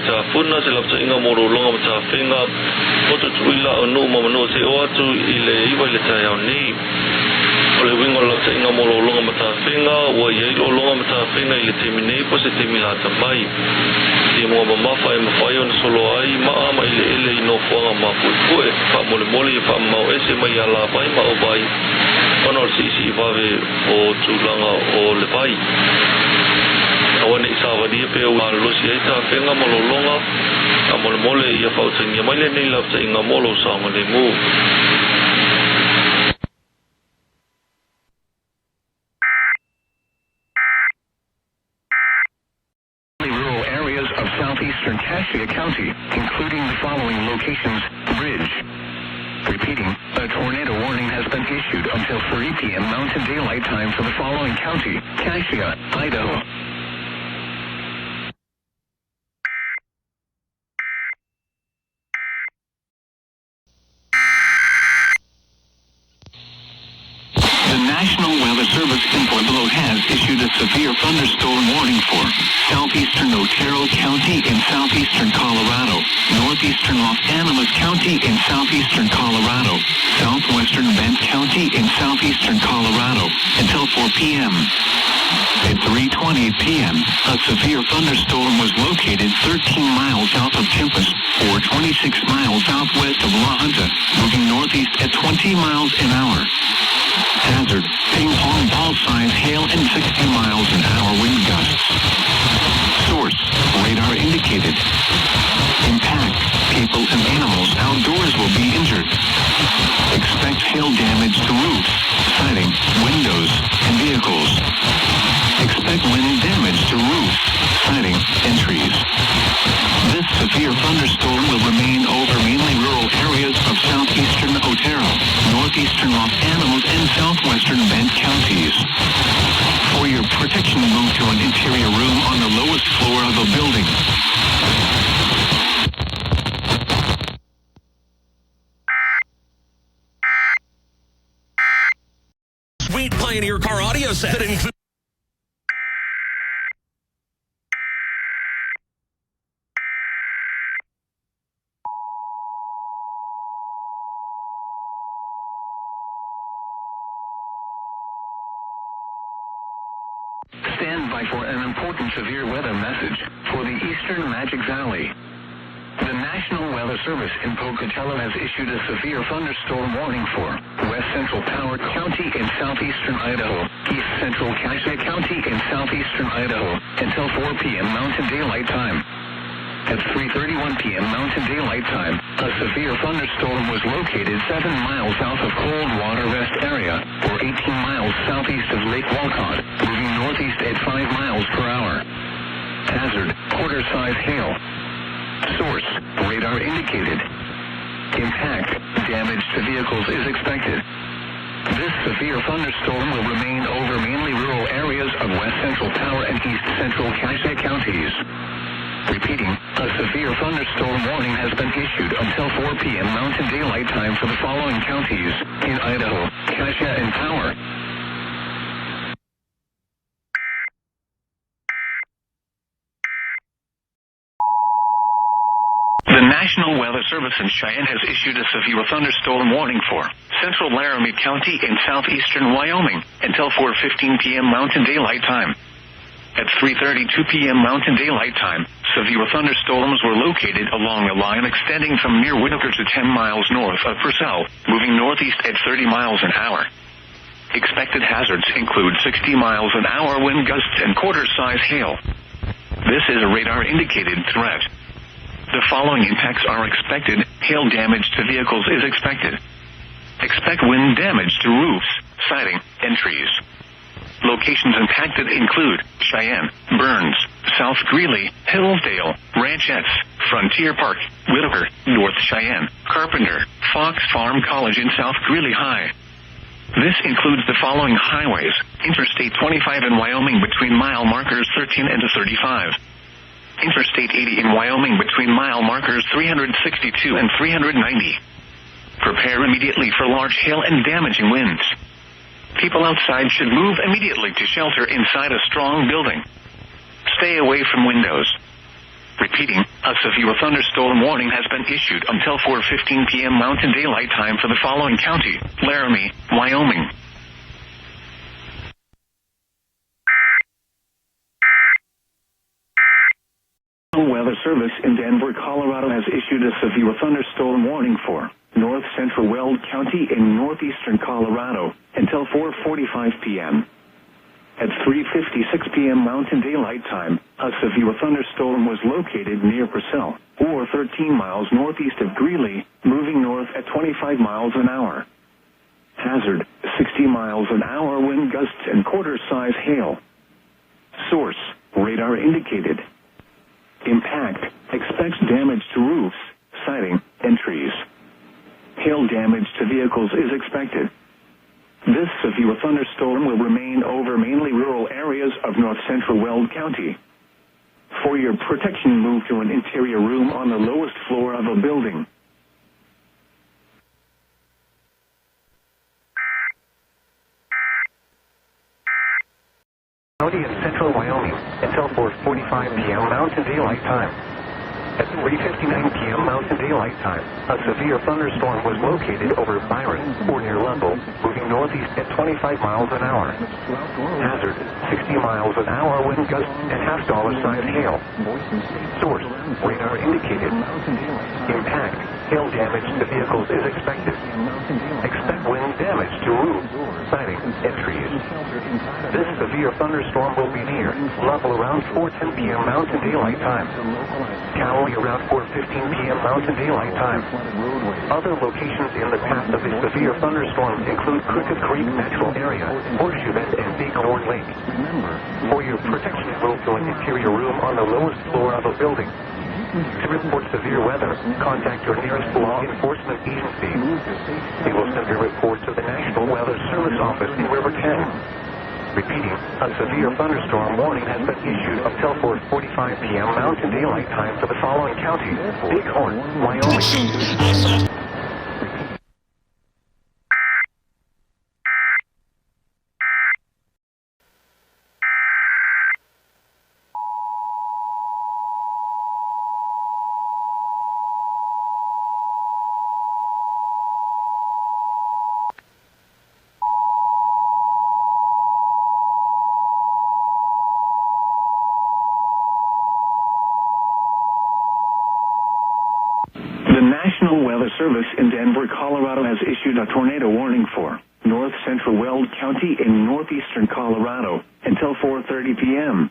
Funa se lapsa inga moro longa mata finga Oto tuila o no mamano se o atu ile iwa le tai au ni Ole wingo lapsa inga moro longa mata finga Ua iei lo longa mata finga ile te minei po se te mila tamai Te mua mamafa e mawhai o na solo ai maa ma ile ele ino fuanga ma pue Wha mole mole e wha mau ese mai ala pai ma o bai Ono si isi i wawe o tūlanga o le pai Awane i sawadia pe o losi ai ta whenga malolonga A mole mole i a whautangia mai le nei lapta i ngā molo saunga le mū Rural areas of southeastern Cassia County, including the following locations: Bridge. Repeating, a tornado warning has been issued until 3 p.m. Mountain Daylight Time for the following county: Cassia, Idaho. The National Weather Service in Pueblo has issued a severe thunderstorm warning for southeastern Otero County in southeastern Colorado, northeastern Los Animas County in southeastern Colorado, southwestern Bent County in southeastern Colorado, until 4 p.m. At 3:20 p.m., a severe thunderstorm was located 13 miles south of Tempest, or 26 miles southwest of La Junta, moving northeast at 20 miles an hour. Hazard, ping-pong ball-size hail and 60 miles an hour wind gusts. Source, radar indicated. Impact, people and animals outdoors will be injured. Expect hail damage to roofs, siding, windows, and vehicles. Expect wind damage to roofs, siding, and trees. This severe thunderstorm will remain over mainly rural areas of southeastern Otero, northeastern Los Animas, and southwestern Bent counties. For your protection, move to an interior room on the lowest floor of the building. Sweet Pioneer car audio set that includes Stand by for an important severe weather message for the Eastern Magic Valley. The National Weather Service in Pocatello has issued a severe thunderstorm warning for West Central Power County in southeastern Idaho, East Central Cassia County in southeastern Idaho, until 4 p.m. Mountain Daylight Time. At 3:31 p.m. Mountain Daylight Time, a severe thunderstorm was located 7 miles south of Coldwater Rest area, or 18 miles southeast of Lake Walcott, moving northeast at 5 miles per hour. Hazard, quarter-size hail. Source, radar indicated. Impact, damage to vehicles is expected. This severe thunderstorm will remain over mainly rural areas of West Central Power and East Central Cassia counties. Repeating, a severe thunderstorm warning has been issued until 4 p.m. Mountain Daylight Time for the following counties in Idaho, Cassia, and Power. The National Weather Service in Cheyenne has issued a severe thunderstorm warning for Central Laramie County in southeastern Wyoming until 4:15 p.m. Mountain Daylight Time. At 3:32 p.m. Mountain Daylight Time, severe thunderstorms were located along a line extending from near Whitaker to 10 miles north of Purcell, moving northeast at 30 miles an hour. Expected hazards include 60 miles an hour wind gusts and quarter-size hail. This is a radar-indicated threat. The following impacts are expected. Hail damage to vehicles is expected. Expect wind damage to roofs, siding, and trees. Locations impacted include Cheyenne, Burns, South Greeley, Hillsdale, Ranchettes, Frontier Park, Whitaker, North Cheyenne, Carpenter, Fox Farm College, and South Greeley High. This includes the following highways: Interstate 25 in Wyoming between mile markers 13 and 35. Interstate 80 in Wyoming between mile markers 362 and 390. Prepare immediately for large hail and damaging winds. People outside should move immediately to shelter inside a strong building. Stay away from windows. Repeating, a severe thunderstorm warning has been issued until 4:15 p.m. Mountain Daylight Time for the following county: Laramie, Wyoming. Weather Service in Denver, Colorado has issued a severe thunderstorm warning for north central Weld County in northeastern Colorado until 4:45 p.m. At 3:56 p.m. Mountain Daylight Time, a severe thunderstorm was located near Purcell, or 13 miles northeast of Greeley, moving north at 25 miles an hour. Hazard, 60 miles an hour wind gusts and quarter-size hail. Source, radar indicated. Impact, expects damage to roofs, siding, and trees. Hail damage to vehicles is expected. This severe thunderstorm will remain over mainly rural areas of north central Weld County. For your protection, move to an interior room on the lowest floor of a building. County in central Wyoming until 4:45 p.m. Mountain Daylight Time. At 3:59 p.m. Mountain Daylight Time, a severe thunderstorm was located over Byron, or near Lovell, moving northeast at 25 miles an hour. Hazard, 60 miles an hour wind gusts and half-dollar-sized hail. Source, radar indicated. Impact, hail damage to vehicles is expected. Expect wind damage to roofs, siding, and trees. This severe thunderstorm will be near Lovell around 4:10 p.m. Mountain Daylight Time. Cowley around 4:15 p.m. Mountain Daylight Time. Other locations in the path of the severe thunderstorm include Crooked Creek Natural Area, Horseshoe Bend, and Bighorn Lake. For your protection, move to an interior room on the lowest floor of a building. To report severe weather, contact your nearest law enforcement agency. They will send your report to the National Weather Service office in Riverton. Repeating, a severe thunderstorm warning has been issued until 4:45 p.m. Mountain Daylight Time for the following county: Bighorn, Wyoming. The National Weather Service in Denver, Colorado has issued a tornado warning for north central Weld County in northeastern Colorado until 4:30 p.m.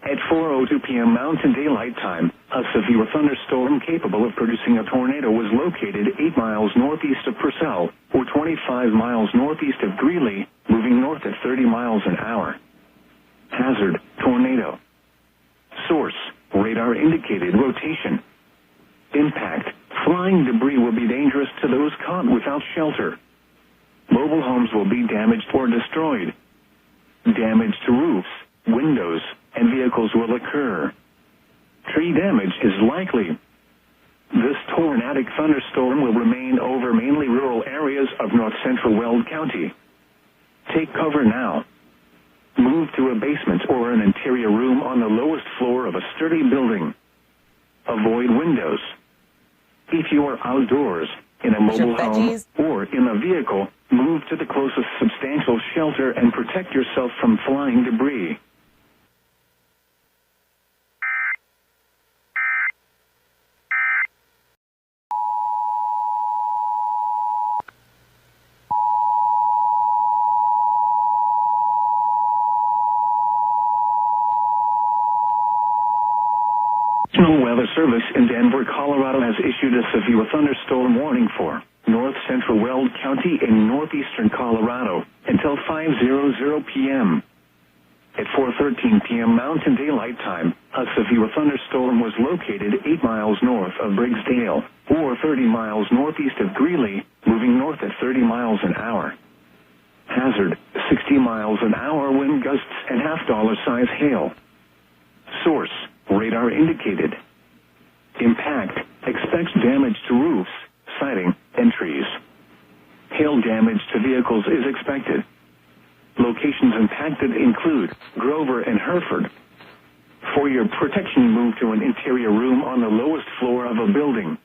At 4:02 p.m. Mountain Daylight Time, a severe thunderstorm capable of producing a tornado was located 8 miles northeast of Purcell, or 25 miles northeast of Greeley, moving north at 30 miles an hour. Hazard, tornado. Source, radar indicated rotation. Impact, flying debris will be dangerous to those caught without shelter. Mobile homes will be damaged or destroyed. Damage to roofs, windows, and vehicles will occur. Tree damage is likely. This tornadic thunderstorm will remain over mainly rural areas of north central Weld County. Take cover now. Move to a basement or an interior room on the lowest floor of a sturdy building. Avoid windows. If you are outdoors, in a mobile home, or in a vehicle, move to the closest substantial shelter and protect yourself from flying debris. National Weather Service in Denver, Colorado has issued a severe thunderstorm warning for north central Weld County in northeastern Colorado until 5:00 p.m. At 4:13 p.m. Mountain Daylight Time, a severe thunderstorm was located 8 miles north of Briggsdale, or 30 miles northeast of Greeley, moving north at 30 miles an hour. Hazard, 60 miles an hour wind gusts and half-dollar-size hail. Source, radar indicated. Impact, expects damage to roofs, siding, and trees. Hail damage to vehicles is expected. Locations impacted include Grover and Hereford. For your protection, move to an interior room on the lowest floor of a building.